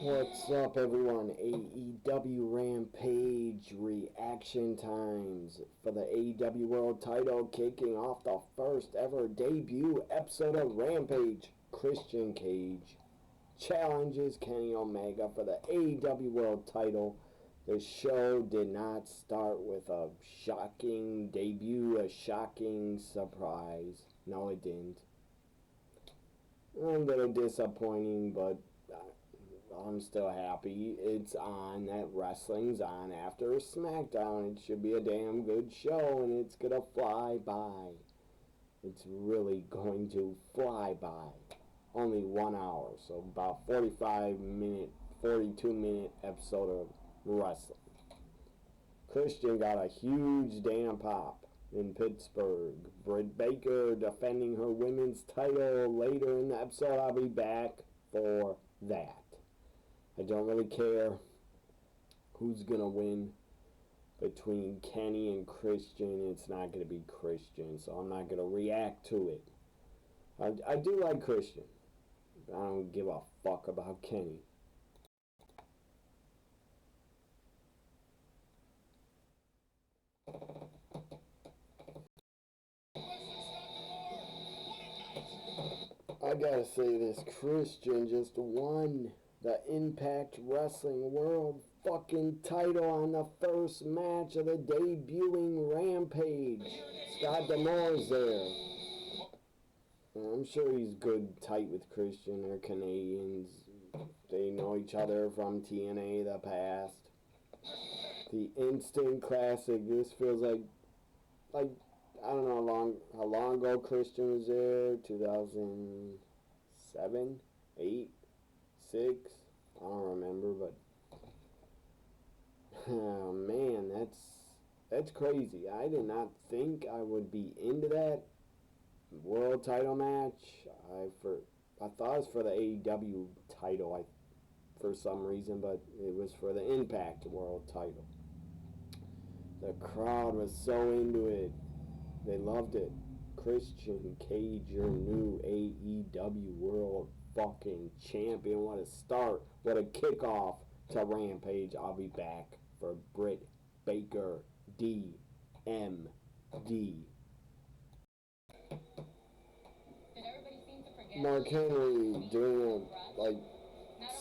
What's up, everyone? AEW Rampage reaction times for the AEW World Title, kicking off the first ever debut episode of Rampage. Christian Cage challenges Kenny Omega for the AEW World Title. The show did not start with a shocking debut, a shocking surprise. No, it didn't. A little disappointing, but I'm still happy it's on, that wrestling's on after SmackDown. It should be a damn good show, and it's gonna fly by. It's really going to fly by. Only 1 hour, so about 42-minute episode of wrestling. Christian got a huge damn pop in Pittsburgh. Brit Baker defending her women's title later in the episode. I'll be back for that. I don't really care who's going to win between Kenny and Christian. It's not going to be Christian, so I'm not going to react to it. I do like Christian. I don't give a fuck about Kenny. I gotta say this, Christian just won the Impact Wrestling World fucking title on the first match of the debuting Rampage. Scott D'Amore's there. I'm sure he's good, tight with Christian. They're Canadians. They know each other from TNA the past. The Instant Classic. This feels like I don't know how long ago Christian was there. 2007, 8, 6. I don't remember, but oh man, that's crazy. I did not think I would be into that world title match. I thought it was for the AEW title, for some reason, but it was for the Impact World title. The crowd was so into it. They loved it. Christian Cage, your new AEW World fucking champion. What a start. What a kickoff to Rampage. I'll be back for Brit Baker, DMD. Mark Henry doing a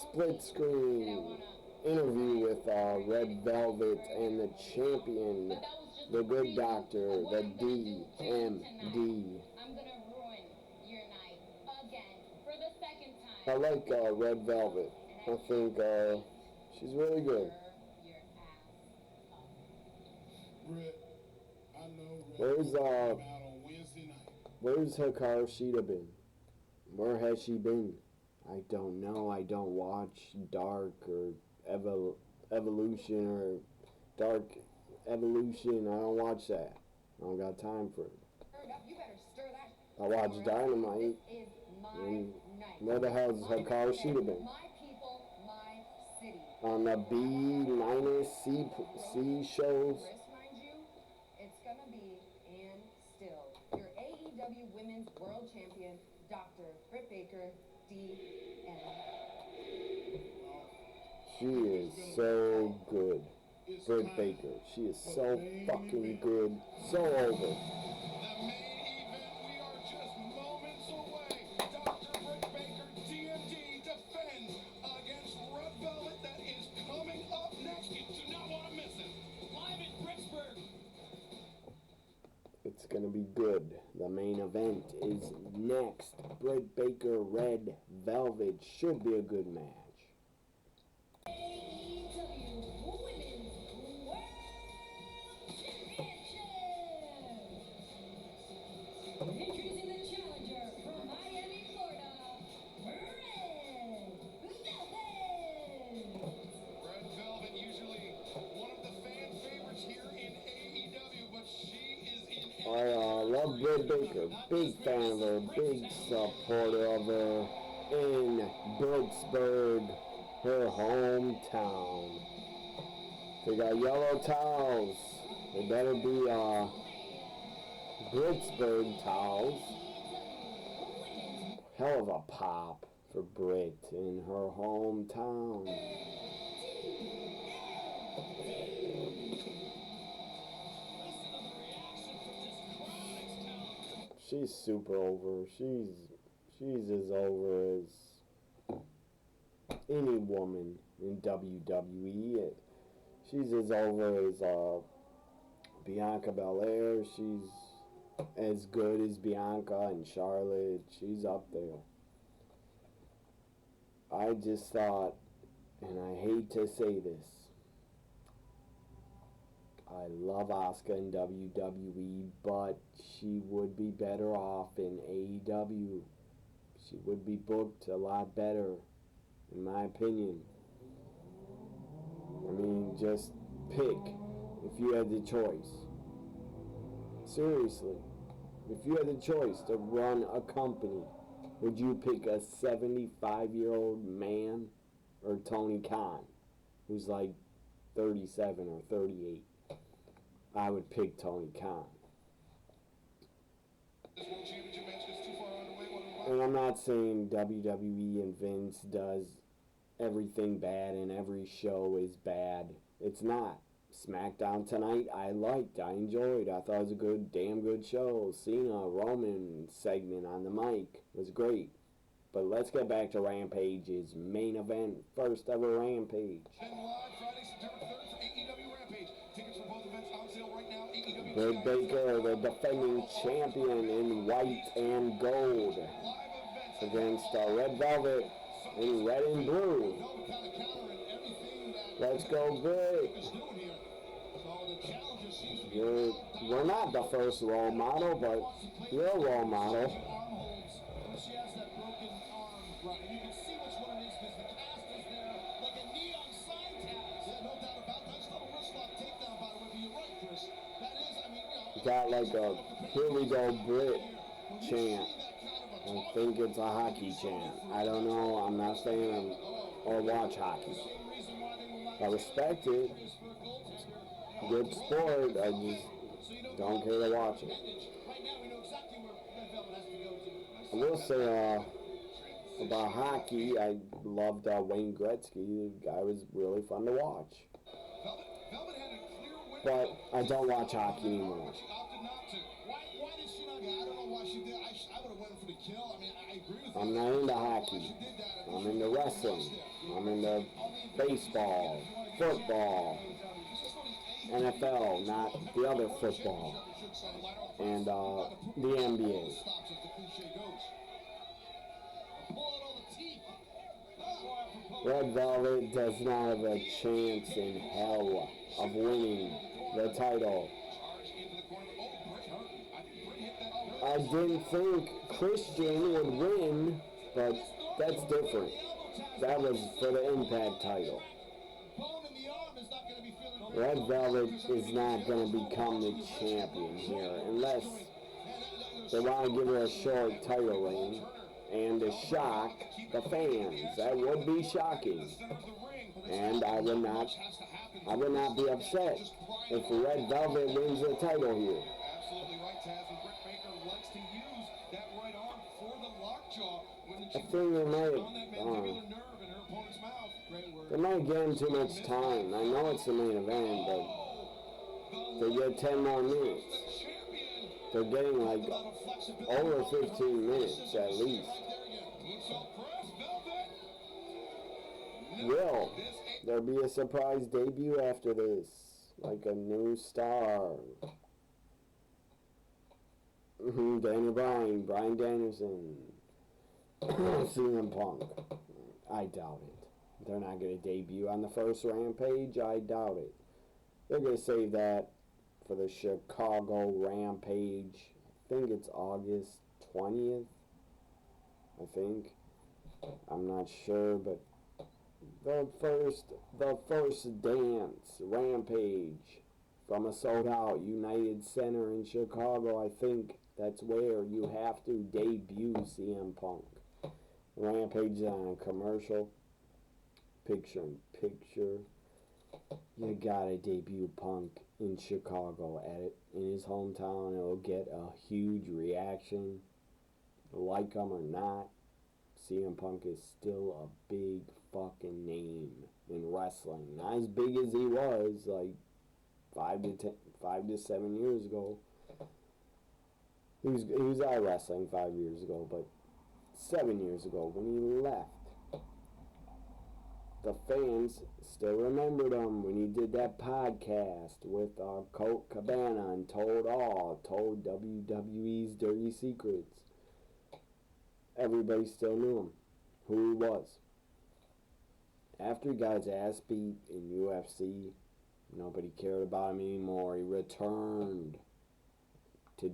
split screen interview with Red Velvet and the champion, the Good Doctor, the DMD. I like Red Velvet. I think she's really good. Where's Hikaru Shida been? Where has she been? I don't know. I don't watch Dark or Evolution or Dark Evolution. I don't watch that. I don't got time for it. I watch Dynamite. And where the hell has Hikaru Shida been? On the B-C shows. It's gonna be and still your AEW Women's World Champion, Dr. Brit Baker, DMD. She is so good. Brit Baker. She is so fucking good. So over. It's going to be good. The main event is next. Brit Baker, Red Velvet. Should be a good match. Introducing the challenger from Miami, Florida, Red Velvet. Red Velvet, usually one of the fan favorites here in AEW, but she is in I love Brit Baker. Big fan of her. Big supporter of her in Pittsburgh, her hometown. They got yellow towels. They better be Pittsburgh towels. Hell of a pop. for Brit in her hometown. She's super over. She's as over as any woman in WWE. She's as over as Bianca Belair. She's as good as Bianca and Charlotte. She's up there. I just thought, and I hate to say this, I love Asuka in WWE, but she would be better off in AEW. She would be booked a lot better, in my opinion. I mean, just pick if you had the choice. Seriously, if you had the choice to run a company, would you pick a 75-year-old man or Tony Khan, who's like 37 or 38? I would pick Tony Khan. And I'm not saying WWE and Vince does everything bad and every show is bad. It's not. SmackDown tonight, I liked, I enjoyed. I thought it was a damn good show. Cena, Roman segment on the mic was great. But let's get back to Rampage's main event, first ever Rampage. Brit Baker, the defending champion in white and gold, against Red Velvet in red and blue. Let's go, Brit. We're not the first role model, but you're a role model. Got like a "Here we go, Brit" chant. I think it's a hockey chant. I don't know. I'm not saying or watch hockey. I respect it. Good sport. I just don't care to watch it. I will say about hockey, I loved Wayne Gretzky. The guy was really fun to watch. But I don't watch hockey anymore. I'm not into hockey. I'm into wrestling. I'm into baseball, football, NFL, not the other football, and the NBA. Red Velvet does not have a chance in hell of winning the title. I didn't think Christian would win, but that's different. That was for the Impact title. Red Velvet is not going to become the champion here unless they want to give her a short title reign and to shock the fans. That would be shocking. And I would not be upset if Red Velvet wins the title here. I think they might give him too much time. I know it's the main event, but they get 10 more minutes. They're getting like over 15 minutes at least. Will there be a surprise debut after this? Like a new star? Daniel Bryan, Bryan Danielson, CM Punk. I doubt it. They're not going to debut on the first Rampage. I doubt it. They're going to save that for the Chicago Rampage. I think it's August 20th. I think. I'm not sure, but the first dance Rampage from a sold-out United Center in Chicago. I think that's where you have to debut CM Punk. Rampage is on a commercial. Picture. You gotta debut Punk in Chicago in his hometown. It'll get a huge reaction. Like him or not. CM Punk is still a big fucking name in wrestling. Not as big as he was like 5 to 7 years ago. He was out of wrestling 5 years ago, but 7 years ago when he left, the fans still remembered him when he did that podcast with Colt Cabana and told WWE's dirty secrets. Everybody still knew him, who he was. After he got his ass beat in UFC, nobody cared about him anymore. He returned to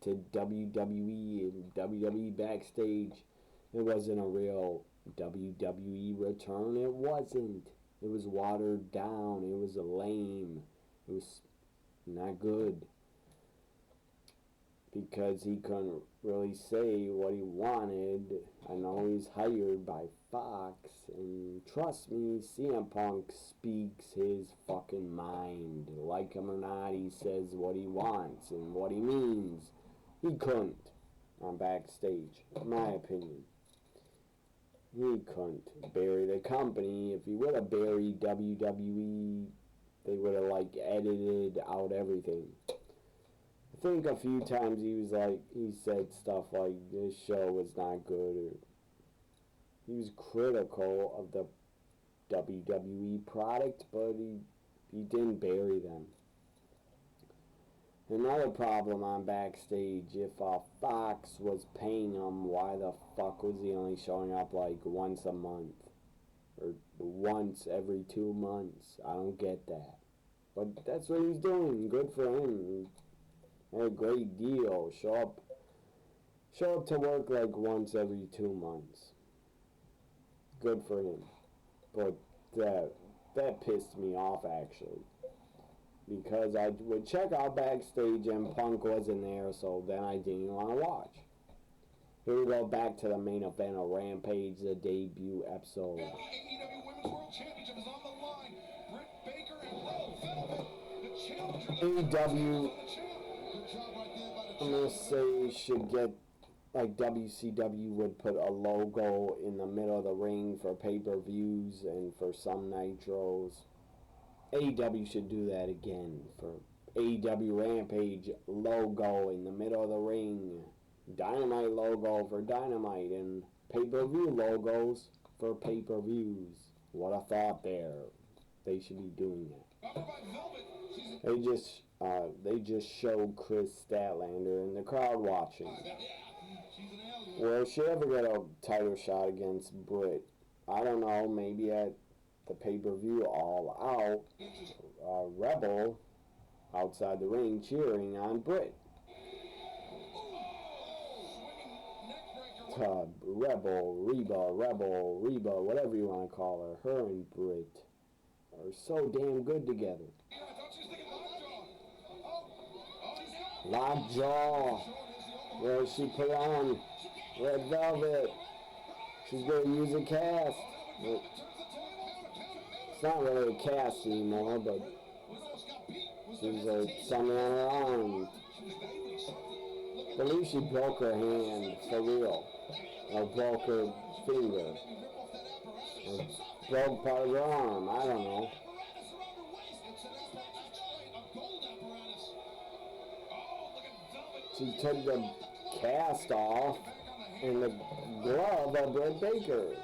WWE and WWE backstage. It wasn't a real WWE return. It wasn't. It was watered down. It was lame. It was not good. Because he couldn't really say what he wanted. I know he's hired by Fox, and trust me, CM Punk speaks his fucking mind. Like him or not, he says what he wants and what he means. He couldn't on backstage, in my opinion. He couldn't bury the company. If he would have buried WWE, they would have edited out everything. I think a few times he said stuff like this show was not good, or he was critical of the WWE product, but he didn't bury them. Another problem on backstage, if Fox was paying him, why the fuck was he only showing up once a month? Or once every 2 months? I don't get that. But that's what he's doing. Good for him. Had a great deal. Show up to work once every 2 months. Good for him. But that pissed me off, actually. Because I would check out backstage and Punk wasn't there, so then I didn't want to watch. Here we go back to the main event of Rampage, the debut episode. AEW Women's World Championship is on the line. Brit Baker and Ro Velvet, the challengers. AEW, I'm going to say, should get, WCW would put a logo in the middle of the ring for pay-per-views and for some nitros. AEW should do that again for AEW Rampage logo in the middle of the ring. Dynamite logo for Dynamite and pay-per-view logos for pay-per-views. What a thought there. They should be doing that. They just showed Chris Statlander in the crowd watching. Will she ever get a title shot against Brit? I don't know, maybe at the pay-per-view All Out, Rebel outside the ring cheering on Brit. Rebel, Reba, whatever you want to call her and Brit are so damn good together. Lockjaw. Where she put on Red Velvet. She's going to use a cast. It's not really a cast anymore, but she's something on her arm. I believe she broke her hand for real. Or broke her finger. Or broke part of her arm. I don't know. She took the cast off and the glove of Brit Baker.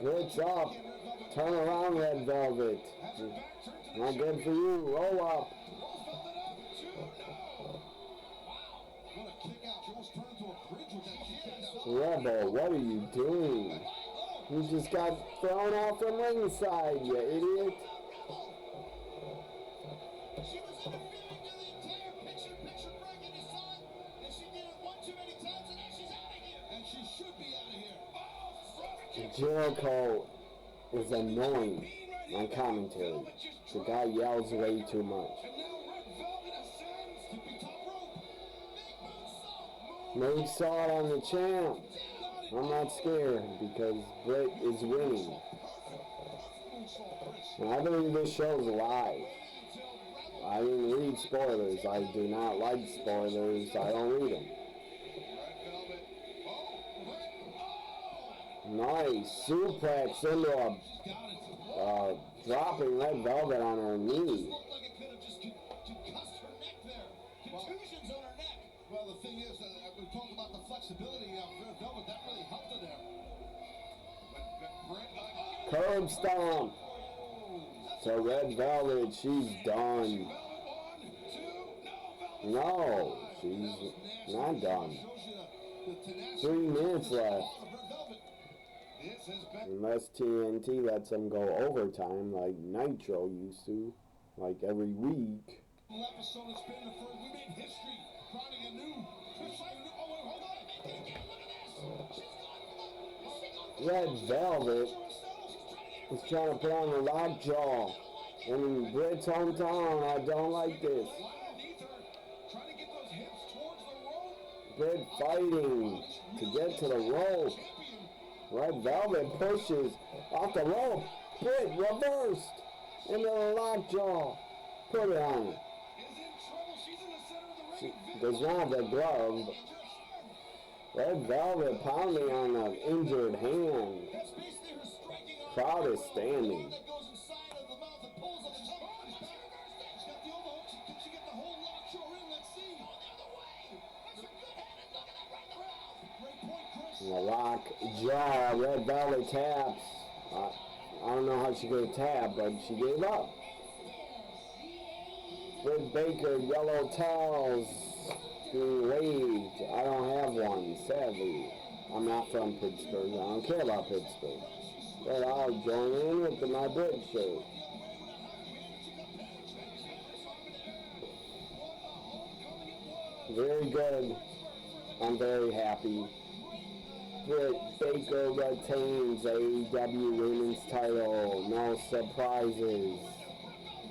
Brit's up. Turn around, Red Velvet. Not good for you. Roll up. Rebel, what are you doing? You just got thrown off from ringside, you idiot. Jericho is annoying on commentary. The guy yells way too much. Maybe saw it on the champ. I'm not scared because Brit is winning. And I believe this show's live. I didn't read spoilers. I do not like spoilers. I don't read them. Nice suplex into a dropping Red Velvet on her knee. Looked like it could have just concussed her neck there. Contusions on her neck. Well, the thing is, we talked about the flexibility of Red Velvet. That really helped her there. Curb stomp. So Red Velvet, she's done. No, she's not done. 3 minutes left. Unless TNT lets them go overtime like Nitro used to, like every week. Episode has been the first. We made history. Crowning a new. Red Velvet is trying to put on a lockjaw. And in Brit's hometown, I don't like this. Brit fighting to get to the rope. Red Velvet pushes off the rope. Brit reversed into the lockjaw. Put it on. She does not have the glove. Red Velvet pounding on an injured hand. Crowd is standing. The lock jaw, Red Velvet taps. I don't know how she could tap, but she gave up. Brit Baker, yellow towels being waved. I don't have one, sadly. I'm not from Pittsburgh. I don't care about Pittsburgh. But I'll join in with my Brit shirt. Very good. I'm very happy. Brit Baker retains AEW Women's title. No surprises.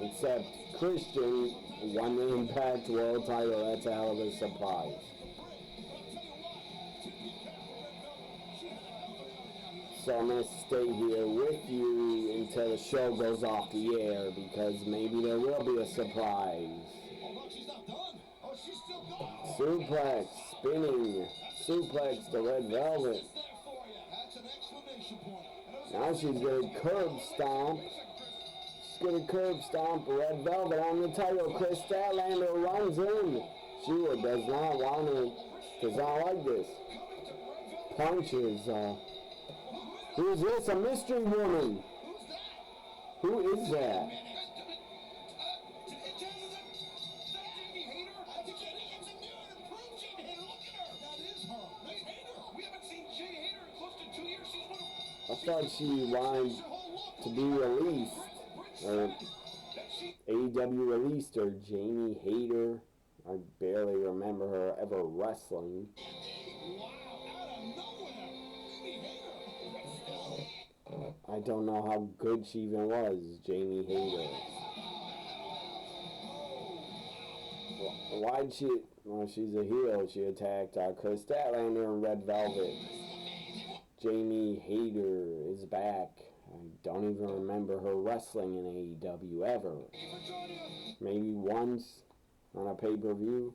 Except Christian won the Impact World title. That's a hell of a surprise. So I'm going to stay here with you until the show goes off the air because maybe there will be a surprise. Suplex, spinning, suplex to Red Velvet. Now she's going to curb stomp. She's going to curb stomp Red Velvet on the title. Chris Statlander runs in. She does not want it. Does not like this. Punches. Who is this? A mystery woman. Who is that? I thought she wanted to be released, or AEW released her. Jamie Hayter. I barely remember her ever wrestling. I don't know how good she even was, Jamie Hayter. Why'd she? Well, she's a heel. She attacked Chris Statlander and Red Velvet. Jamie Hayter is back. I don't even remember her wrestling in AEW ever. Maybe once on a pay-per-view.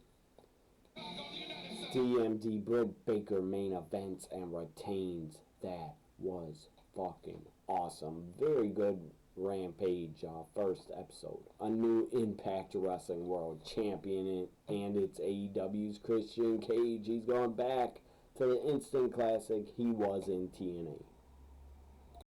DMD Brit Baker main events and retains. That was fucking awesome. Very good Rampage first episode. A new Impact Wrestling World Champion, and it's AEW's Christian Cage. He's going back to the instant classic he was in TNA.